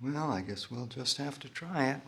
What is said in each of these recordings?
Well, I guess we'll just have to try it.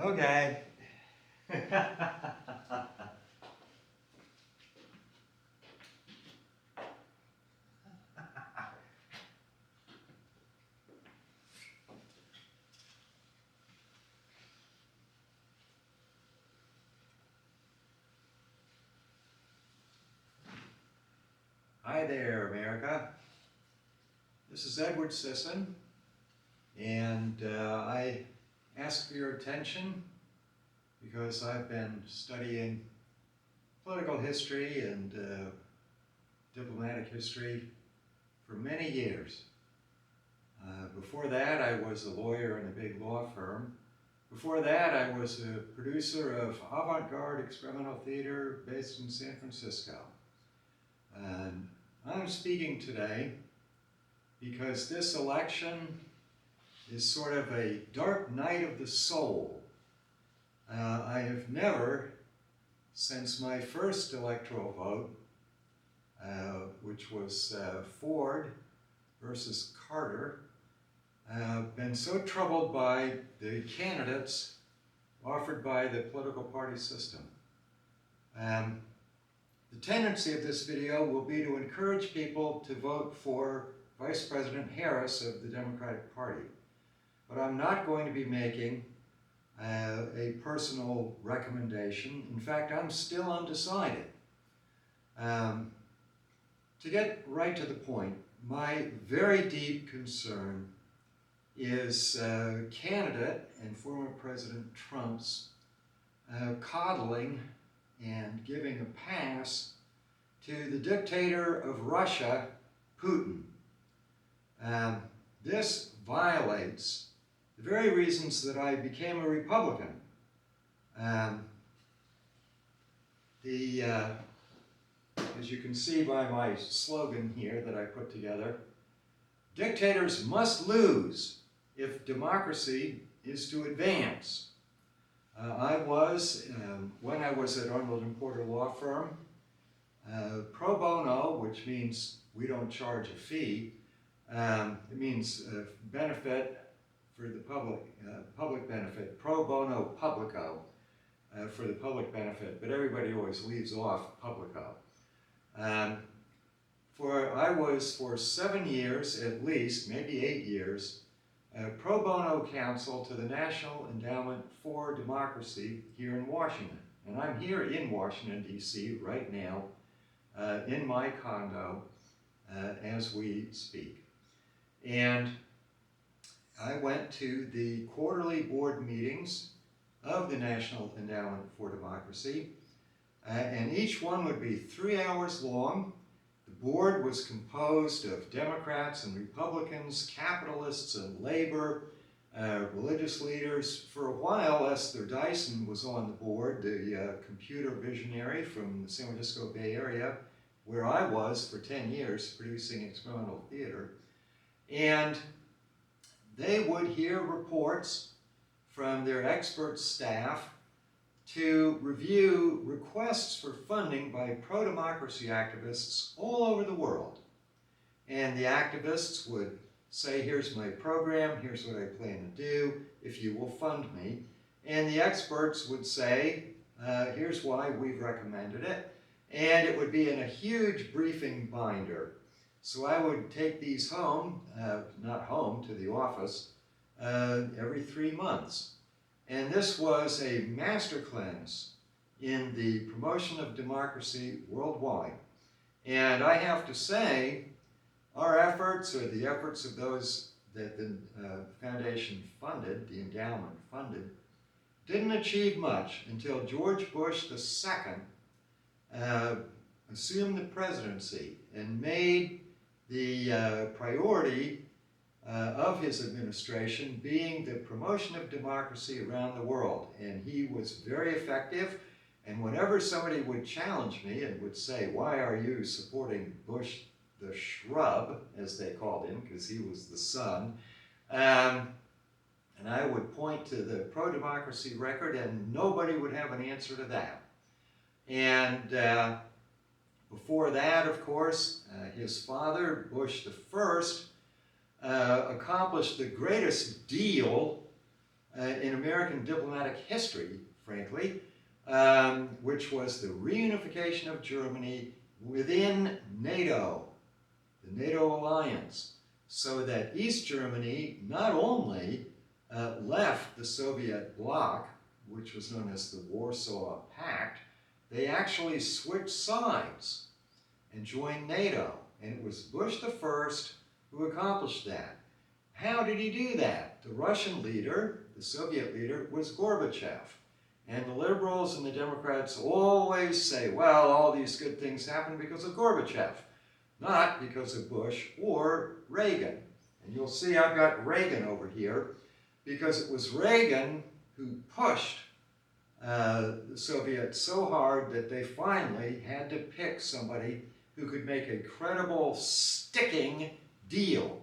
Okay. Hi there, America. This is Edward Sisson, and I ask for your attention because I've been studying political history and diplomatic history for many years. Before that, I was a lawyer in a big law firm. Before that, I was a producer of avant-garde experimental theater based in San Francisco. And I'm speaking today because this election is sort of a dark night of the soul. I have never, since my first electoral vote, which was Ford versus Carter, been so troubled by the candidates offered by the political party system. The tendency of this video will be to encourage people to vote for Vice President Harris of the Democratic Party. But I'm not going to be making a personal recommendation. In fact, I'm still undecided. To get right to the point, my very deep concern is candidate and former President Trump's coddling and giving a pass to the dictator of Russia, Putin. This violates the very reasons that I became a Republican. As you can see by my slogan here that I put together, dictators must lose if democracy is to advance. I was, when I was at Arnold & Porter Law Firm, pro bono, which means we don't charge a fee. It means benefit for the public, public benefit, pro bono publico for the public benefit, but everybody always leaves off publico. I was for 7 years at least, maybe 8 years, pro bono counsel to the National Endowment for Democracy here in Washington. And I'm here in Washington, D.C. right now in my condo as we speak. And I went to the quarterly board meetings of the National Endowment for Democracy, and each one would be 3 hours long. The board was composed of Democrats and Republicans, capitalists and labor, religious leaders. For a while, Esther Dyson was on the board, the computer visionary from the San Francisco Bay Area, where I was for 10 years producing experimental theater. And they would hear reports from their expert staff to review requests for funding by pro-democracy activists all over the world. And the activists would say, here's my program, here's what I plan to do, if you will fund me. And the experts would say, here's why we've recommended it. And it would be in a huge briefing binder. So I would take these home, not home, to the office, every 3 months. And this was a masterclass in the promotion of democracy worldwide. And I have to say, our efforts, or the efforts of those that the foundation funded, the endowment funded, didn't achieve much until George Bush II assumed the presidency and made the priority of his administration being the promotion of democracy around the world. And he was very effective. And whenever somebody would challenge me and would say, why are you supporting Bush the Shrub, as they called him, because he was the son, and I would point to the pro-democracy record, and nobody would have an answer to that. And before that, of course, his father, Bush I, accomplished the greatest deal in American diplomatic history, frankly, which was the reunification of Germany within NATO, the NATO alliance, so that East Germany not only left the Soviet bloc, which was known as the Warsaw Pact, they actually switched sides and joined NATO. And it was Bush I who accomplished that. How did he do that? The Russian leader, the Soviet leader, was Gorbachev. And the liberals and the Democrats always say, well, all these good things happened because of Gorbachev, not because of Bush or Reagan. And you'll see I've got Reagan over here, because it was Reagan who pushed the Soviets so hard that they finally had to pick somebody who could make a credible, sticking deal.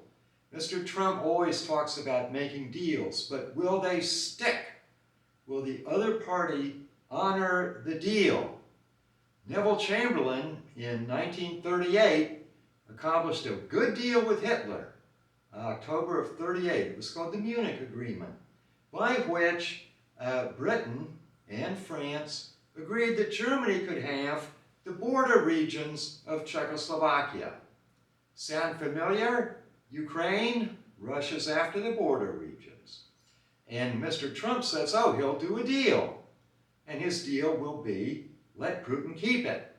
Mr. Trump always talks about making deals, but will they stick? Will the other party honor the deal? Neville Chamberlain in 1938 accomplished a good deal with Hitler, October of 38. It was called the Munich Agreement, by which Britain and France agreed that Germany could have the border regions of Czechoslovakia. Sound familiar? Ukraine, Russia's after the border regions. And Mr. Trump says, oh, he'll do a deal. And his deal will be, let Putin keep it.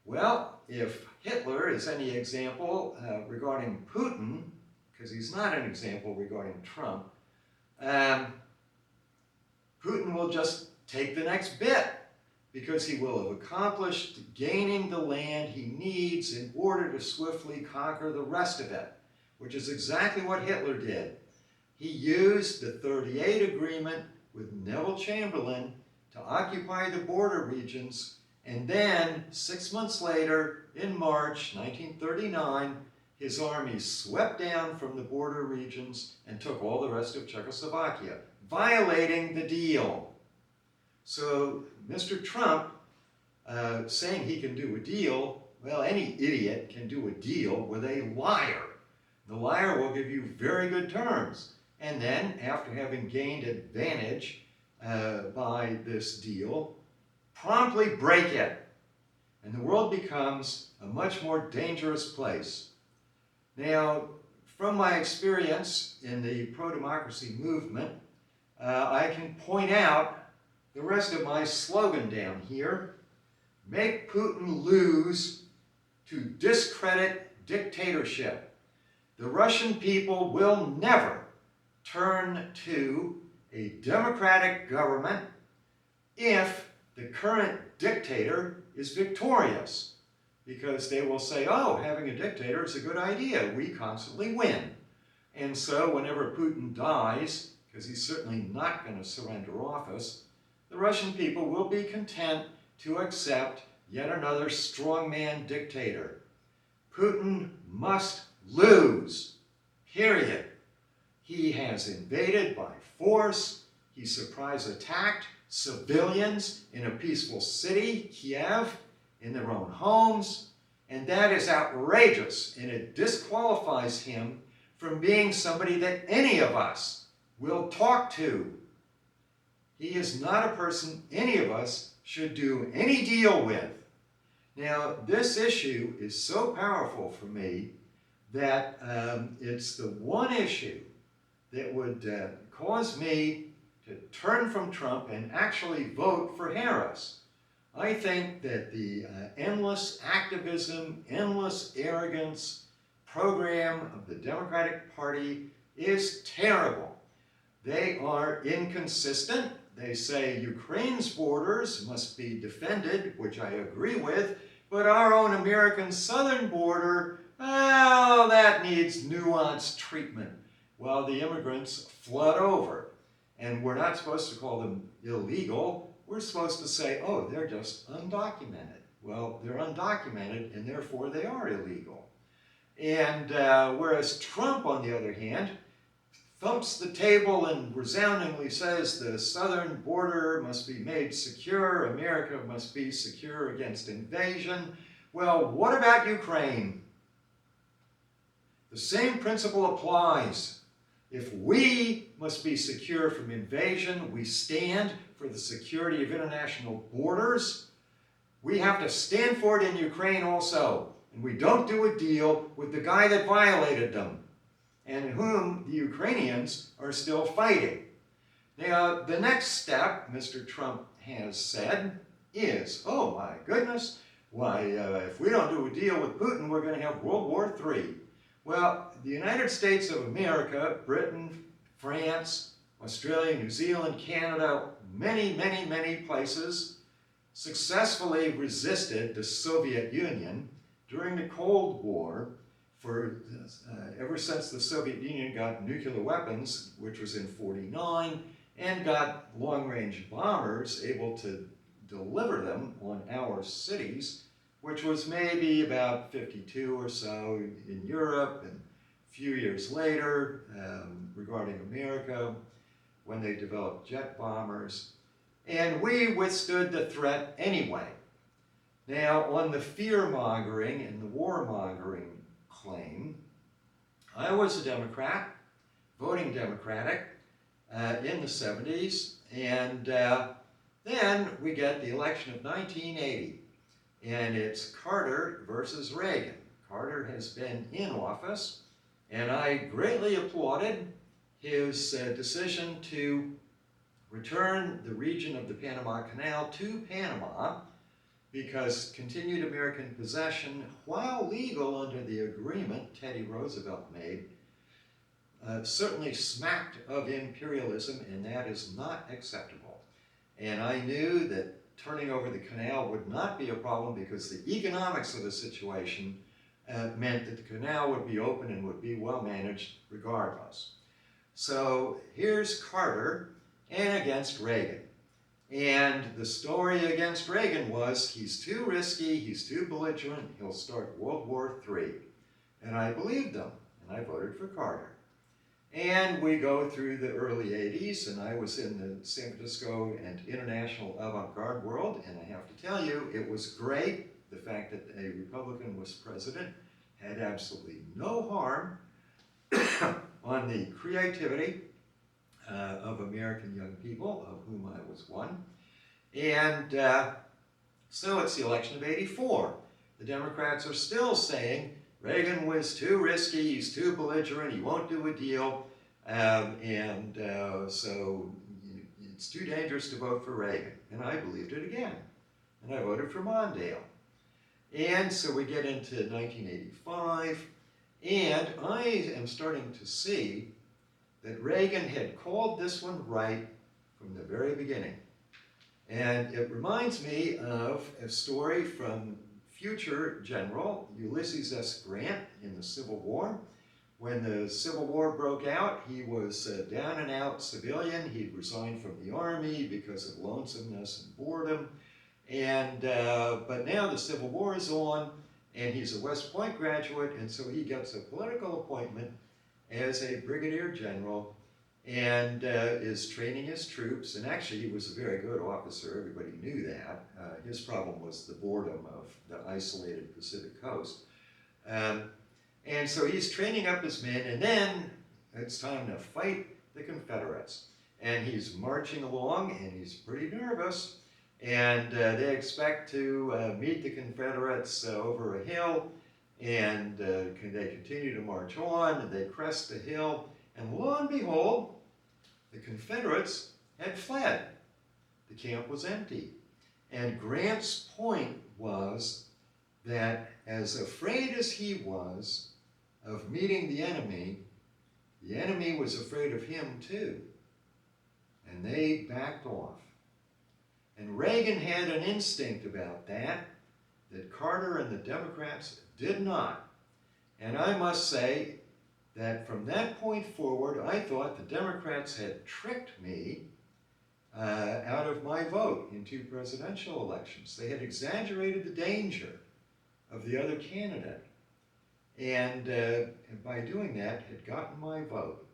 Well, if Hitler is any example regarding Putin, because he's not an example regarding Trump, Putin will just take the next bit, because he will have accomplished gaining the land he needs in order to swiftly conquer the rest of it, which is exactly what Hitler did. He used the 38 agreement with Neville Chamberlain to occupy the border regions, and then 6 months later, in March 1939, his army swept down from the border regions and took all the rest of Czechoslovakia, violating the deal. So Mr. Trump saying he can do a deal, well, any idiot can do a deal with a liar. The liar will give you very good terms. And then, after having gained advantage by this deal, promptly break it. And the world becomes a much more dangerous place. Now, from my experience in the pro-democracy movement, I can point out the rest of my slogan down here: make Putin lose to discredit dictatorship. The Russian people will never turn to a democratic government if the current dictator is victorious, because they will say, oh, having a dictator is a good idea. We constantly win. And so whenever Putin dies, because he's certainly not going to surrender office, the Russian people will be content to accept yet another strongman dictator. Putin must lose, period. He has invaded by force. He surprise attacked civilians in a peaceful city, Kiev, in their own homes. And that is outrageous, and it disqualifies him from being somebody that any of us will talk to. He is not a person any of us should do any deal with. Now, this issue is so powerful for me that it's the one issue that would cause me to turn from Trump and actually vote for Harris. I think that the endless activism, endless arrogance program of the Democratic Party is terrible. They are inconsistent. they say Ukraine's borders must be defended, which I agree with, but our own American southern border, well, that needs nuanced treatment while the immigrants flood over. And we're not supposed to call them illegal. We're supposed to say, oh, they're just undocumented. Well, they're undocumented, and therefore they are illegal. And whereas Trump, on the other hand, thumps the table and resoundingly says the southern border must be made secure, America must be secure against invasion. Well, what about Ukraine? The same principle applies. If we must be secure from invasion, we stand for the security of international borders, we have to stand for it in Ukraine also. And we don't do a deal with the guy that violated them, and whom the Ukrainians are still fighting. Now, the next step, Mr. Trump has said, is, oh my goodness, why, if we don't do a deal with Putin, we're going to have World War III. Well, the United States of America, Britain, France, Australia, New Zealand, Canada, many, many, many places successfully resisted the Soviet Union during the Cold War for ever since the Soviet Union got nuclear weapons, which was in '49, and got long-range bombers able to deliver them on our cities, which was maybe about '52 or so in Europe, and a few years later regarding America when they developed jet bombers. And we withstood the threat anyway. Now, on the fear-mongering and the war-mongering claim, I was a Democrat, voting Democratic, in the 70s, and then we get the election of 1980, and it's Carter versus Reagan. Carter has been in office, and I greatly applauded his decision to return the region of the Panama Canal to Panama, because continued American possession, while legal under the agreement Teddy Roosevelt made, certainly smacked of imperialism, and that is not acceptable. And I knew that turning over the canal would not be a problem because the economics of the situation meant that the canal would be open and would be well managed regardless. So here's Carter and against Reagan. And the story against Reagan was, he's too risky, he's too belligerent, he'll start World War III. And I believed them, and I voted for Carter. And we go through the early 80s, and I was in the San Francisco and international avant-garde world, and I have to tell you, it was great. The fact that a Republican was president had absolutely no harm on the creativity of American young people, of whom I was one. And so it's the election of '84. The Democrats are still saying Reagan was too risky, he's too belligerent, he won't do a deal, so it's too dangerous to vote for Reagan. And I believed it again, and I voted for Mondale. And so we get into 1985, and I am starting to see that Reagan had called this one right from the very beginning. And it reminds me of a story from future General Ulysses S. Grant in the Civil War. When the Civil War broke out, he was a down and out civilian. He'd resigned from the Army because of lonesomeness and boredom. But now the Civil War is on, and he's a West Point graduate, and so he gets a political appointment as a brigadier general, and is training his troops. And actually, he was a very good officer. Everybody knew that. His problem was the boredom of the isolated Pacific coast. And so he's training up his men, and then it's time to fight the Confederates. And he's marching along, and he's pretty nervous. And they expect to meet the Confederates over a hill, and they continue to march on, and they crest the hill, and lo and behold, the Confederates had fled. The camp was empty. And Grant's point was that as afraid as he was of meeting the enemy was afraid of him too. and they backed off. And Reagan had an instinct about that Carter and the Democrats did not. And I must say that from that point forward, I thought the Democrats had tricked me out of my vote in 2 presidential elections. They had exaggerated the danger of the other candidate. And by doing that, had gotten my vote.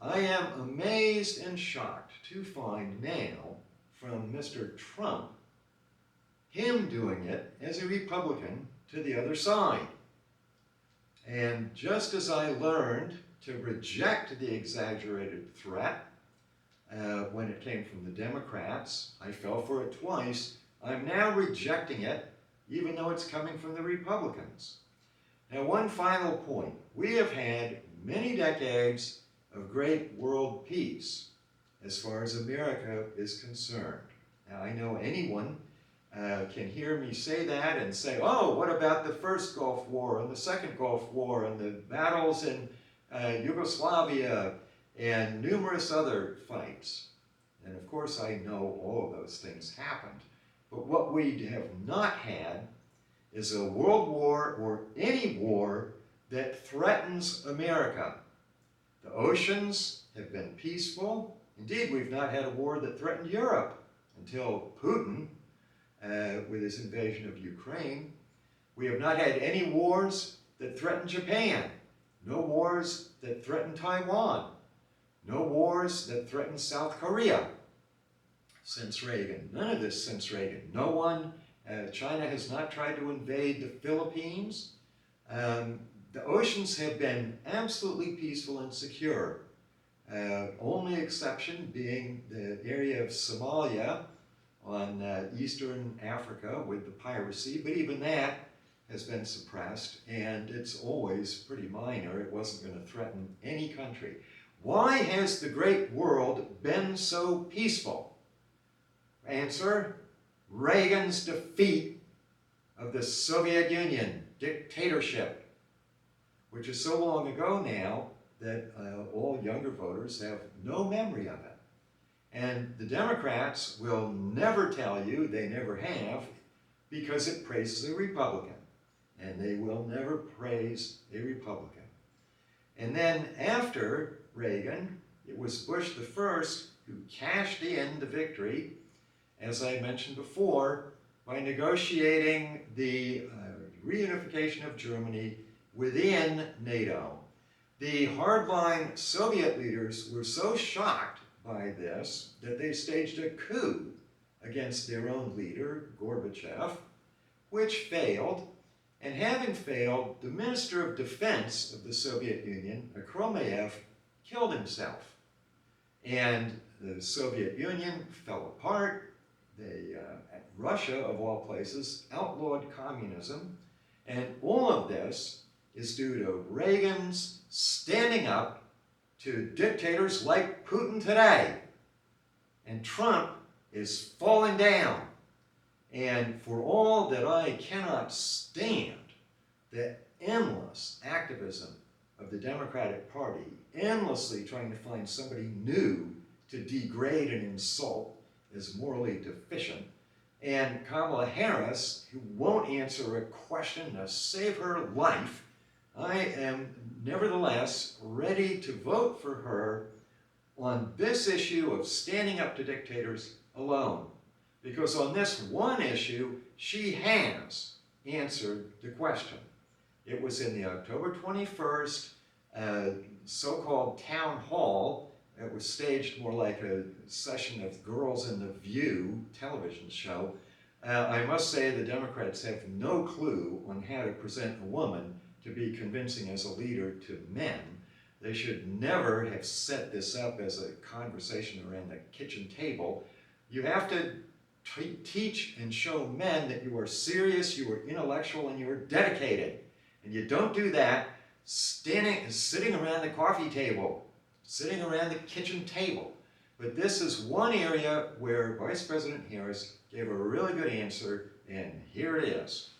I am amazed and shocked to find now from Mr. Trump, him doing it as a Republican to the other side. And just as I learned to reject the exaggerated threat when it came from the Democrats, I fell for it twice, I'm now rejecting it even though it's coming from the Republicans. Now, one final point. We have had many decades of great world peace as far as America is concerned. Now, I know anyone can hear me say that and say, oh, what about the first Gulf War and the second Gulf War and the battles in Yugoslavia and numerous other fights? And of course, I know all of those things happened. But what we have not had is a world war or any war that threatens America. The oceans have been peaceful. Indeed, we've not had a war that threatened Europe until Putin, with his invasion of Ukraine. We have not had any wars that threatened Japan. No wars that threatened Taiwan. No wars that threatened South Korea since Reagan. None of this since Reagan. No one, China has not tried to invade the Philippines. The oceans have been absolutely peaceful and secure. Only exception being the area of Somalia on eastern Africa with the piracy, but even that has been suppressed, and it's always pretty minor. It wasn't going to threaten any country. Why has the great world been so peaceful? Answer, Reagan's defeat of the Soviet Union dictatorship, which is so long ago now that all younger voters have no memory of it. And the Democrats will never tell you, they never have, because it praises a Republican. And they will never praise a Republican. And then after Reagan, it was Bush the first who cashed in the victory, as I mentioned before, by negotiating the reunification of Germany within NATO. The hardline Soviet leaders were so shocked by this that they staged a coup against their own leader, Gorbachev, which failed. And having failed, the Minister of Defense of the Soviet Union, Akromeyev, killed himself. And the Soviet Union fell apart. Russia, of all places, outlawed communism. And all of this is due to Reagan's standing up to dictators like Putin today. And Trump is falling down. And for all that I cannot stand the endless activism of the Democratic Party, endlessly trying to find somebody new to degrade and insult as morally deficient, and Kamala Harris, who won't answer a question to save her life, I am nevertheless ready to vote for her on this issue of standing up to dictators alone. Because on this one issue, she has answered the question. It was in the October 21st so-called town hall. It was staged more like a session of Girls in the View television show. I must say the Democrats have no clue on how to present a woman to be convincing as a leader to men. They should never have set this up as a conversation around the kitchen table. You have to teach and show men that you are serious, you are intellectual, and you are dedicated. And you don't do that sitting around the coffee table, sitting around the kitchen table. But this is one area where Vice President Harris gave a really good answer, and here it is.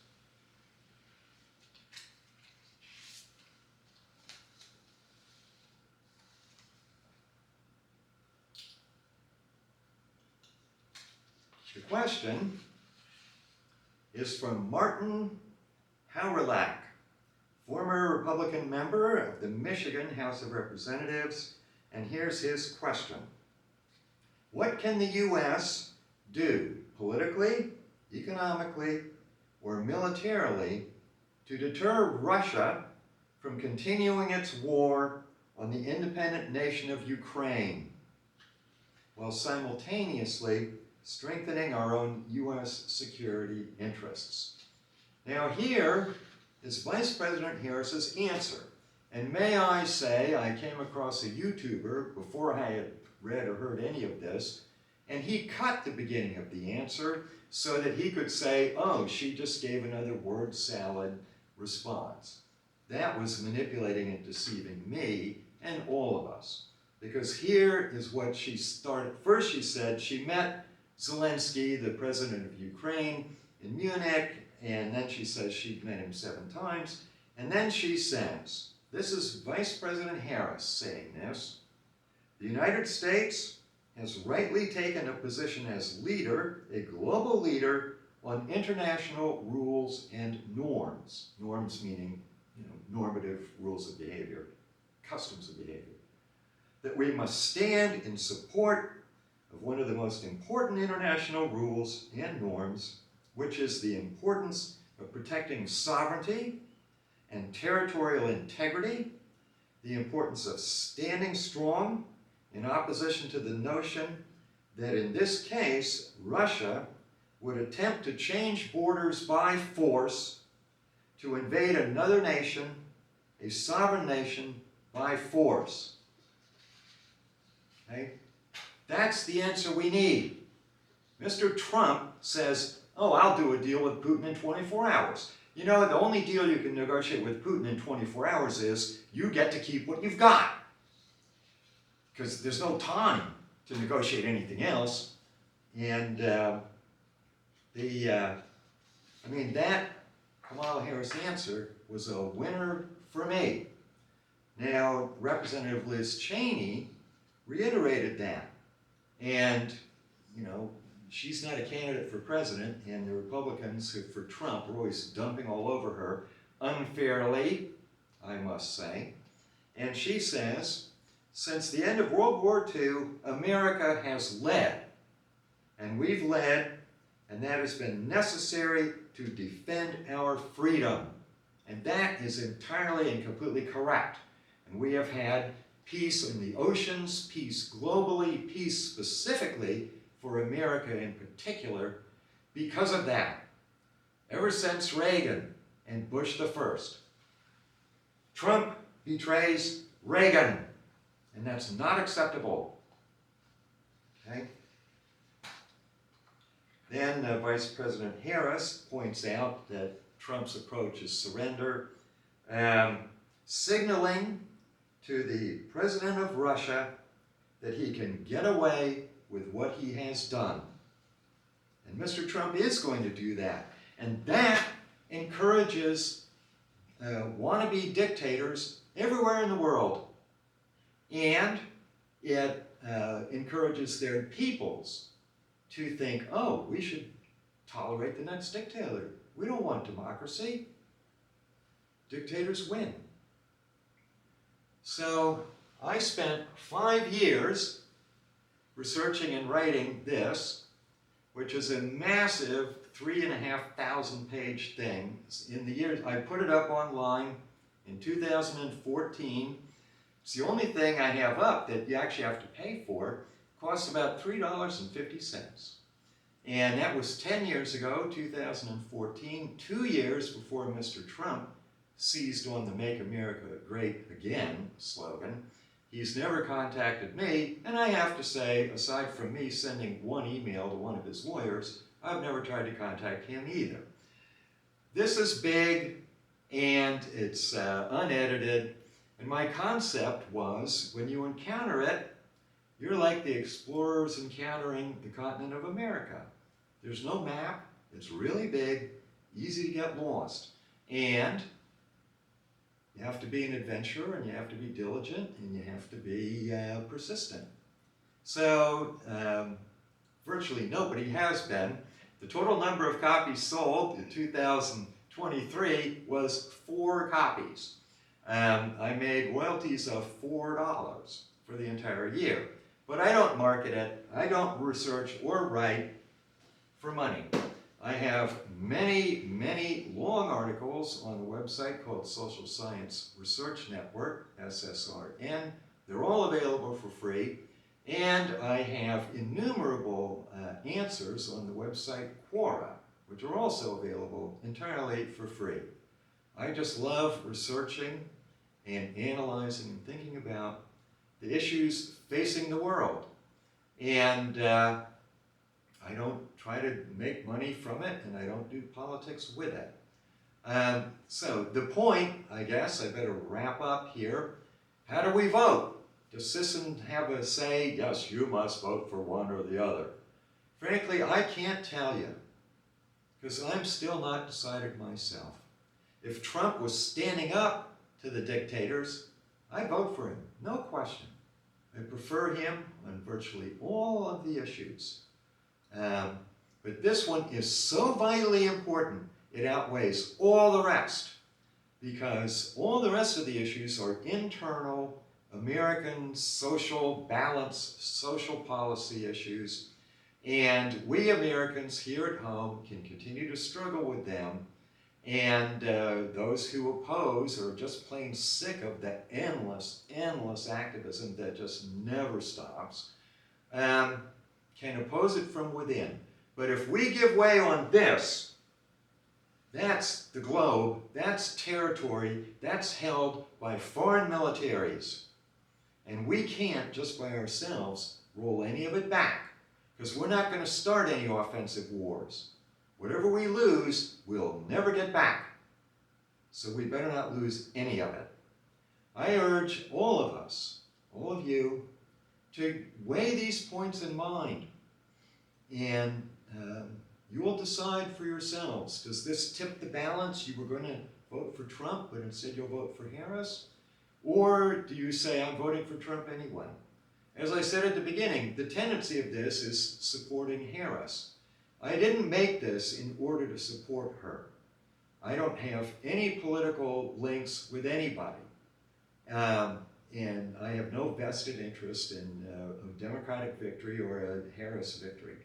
The question is from Martin Hawrelak, former Republican member of the Michigan House of Representatives, and here's his question. What can the U.S. do politically, economically, or militarily to deter Russia from continuing its war on the independent nation of Ukraine, while simultaneously strengthening our own U.S. security interests? Now here is Vice President Harris's answer. And may I say, I came across a YouTuber before I had read or heard any of this, and he cut the beginning of the answer so that he could say, oh, she just gave another word salad response. That was manipulating and deceiving me and all of us. Because here is what she started. First she said she met Zelensky, the president of Ukraine, in Munich, and then she says she'd met him 7 times. And then she says, this is Vice President Harris saying this, the United States has rightly taken a position as leader, a global leader, on international rules and norms. Norms meaning, normative rules of behavior, customs of behavior. That we must stand in support of one of the most important international rules and norms, which is the importance of protecting sovereignty and territorial integrity, the importance of standing strong in opposition to the notion that in this case, Russia would attempt to change borders by force to invade another nation, a sovereign nation, by force. Okay? That's the answer we need. Mr. Trump says, oh, I'll do a deal with Putin in 24 hours. You know, the only deal you can negotiate with Putin in 24 hours is you get to keep what you've got. Because there's no time to negotiate anything else. And that Kamala Harris answer was a winner for me. Now, Representative Liz Cheney reiterated that. And, she's not a candidate for president, and the Republicans who, for Trump, are always dumping all over her, unfairly, I must say. And she says, since the end of World War II, America has led. And we've led, and that has been necessary to defend our freedom. And that is entirely and completely correct. And we have had peace in the oceans, peace globally, peace specifically for America in particular, because of that. Ever since Reagan and Bush the First. Trump betrays Reagan, and that's not acceptable. Okay? Then Vice President Harris points out that Trump's approach is surrender, signaling to the president of Russia that he can get away with what he has done. And Mr. Trump is going to do that. And that encourages wannabe dictators everywhere in the world. And it encourages their peoples to think, oh, we should tolerate the next dictator. We don't want democracy. Dictators win. So I spent 5 years researching and writing this, which is a massive 3,500 page thing. In the years, I put it up online in 2014. It's the only thing I have up that you actually have to pay for. It costs about $3.50. And that was 10 years ago, 2014, 2 years before Mr. Trump seized on the Make America Great Again slogan. He's never contacted me, and I have to say, aside from me sending one email to one of his lawyers, I've never tried to contact him either. This is big, and it's unedited, and my concept was, when you encounter it, you're like the explorers encountering the continent of America. There's no map, it's really big, easy to get lost, and you have to be an adventurer, and you have to be diligent, and you have to be persistent. So virtually nobody has been. The total number of copies sold in 2023 was 4 copies. I made royalties of $4 for the entire year. But I don't market it, I don't research or write for money. I have many, many long articles on a website called Social Science Research Network, SSRN. They're all available for free. And I have innumerable answers on the website Quora, which are also available entirely for free. I just love researching and analyzing and thinking about the issues facing the world. And I don't try to make money from it, and I don't do politics with it. So the point, I guess, I better wrap up here. How do we vote? Does Sisson have a say? Yes, you must vote for one or the other. Frankly, I can't tell you, because I'm still not decided myself. If Trump was standing up to the dictators, I'd vote for him, no question. I prefer him on virtually all of the issues. But this one is so vitally important, it outweighs all the rest, because all the rest of the issues are internal, American social balance, social policy issues, and we Americans here at home can continue to struggle with them, and those who oppose are just plain sick of the endless activism that just never stops, can oppose it from within. But if we give way on this, that's the globe, that's territory, that's held by foreign militaries. And we can't, just by ourselves, roll any of it back, because we're not going to start any offensive wars. Whatever we lose, we'll never get back. So we better not lose any of it. I urge all of us, all of you, to weigh these points in mind. And you will decide for yourselves. Does this tip the balance? You were going to vote for Trump, but instead you'll vote for Harris? Or do you say, I'm voting for Trump anyway? As I said at the beginning, the tendency of this is supporting Harris. I didn't make this in order to support her. I don't have any political links with anybody. And I have no vested interest in a Democratic victory or a Harris victory.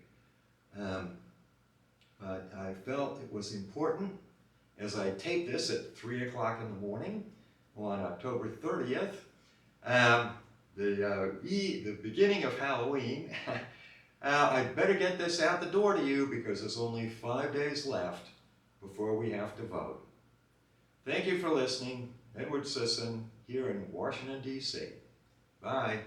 But I felt it was important, as I tape this at 3 o'clock in the morning on October 30th, the beginning of Halloween, I'd better get this out the door to you because there's only 5 days left before we have to vote. Thank you for listening. Edward Sisson here in Washington, D.C. Bye.